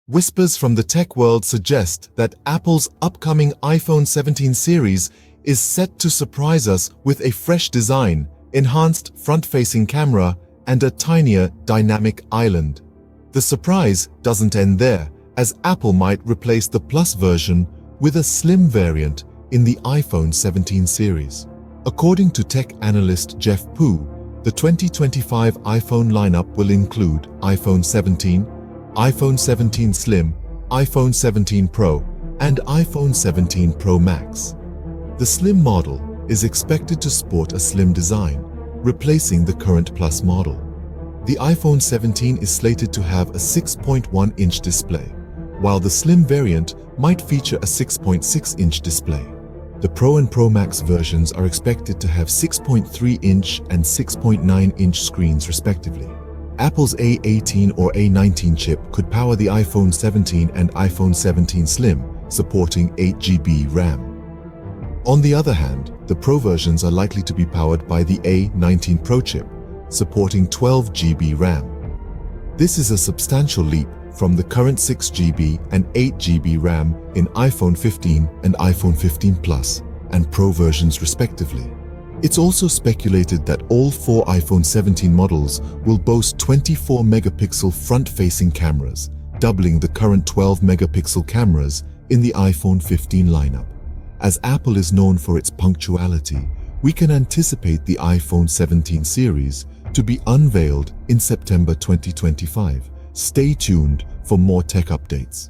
Whispers from the tech world suggest that Apple's upcoming iPhone 17 series is set to surprise us with a fresh design, enhanced front-facing camera, and a tinier dynamic island. The surprise doesn't end there, as Apple might replace the Plus version with a slim variant in the iPhone 17 series. According to tech analyst Jeff Pu, the 2025 iPhone lineup will include iPhone 17, iPhone 17 Slim, iPhone 17 Pro, and iPhone 17 Pro Max. The Slim model is expected to sport a slim design, replacing the current Plus model. The iPhone 17 is slated to have a 6.1-inch display, while the Slim variant might feature a 6.6-inch display. The Pro and Pro Max versions are expected to have 6.3-inch and 6.9-inch screens respectively. Apple's A18 or A19 chip could power the iPhone 17 and iPhone 17 Slim, supporting 8GB RAM. On the other hand, the Pro versions are likely to be powered by the A19 Pro chip, supporting 12GB RAM. This is a substantial leap from the current 6GB and 8GB RAM in iPhone 15 and iPhone 15 Plus and Pro versions respectively. It's also speculated that all 4 iPhone 17 models will boast 24-megapixel front-facing cameras, doubling the current 12-megapixel cameras in the iPhone 15 lineup. As Apple is known for its punctuality, we can anticipate the iPhone 17 series to be unveiled in September 2025. Stay tuned for more tech updates.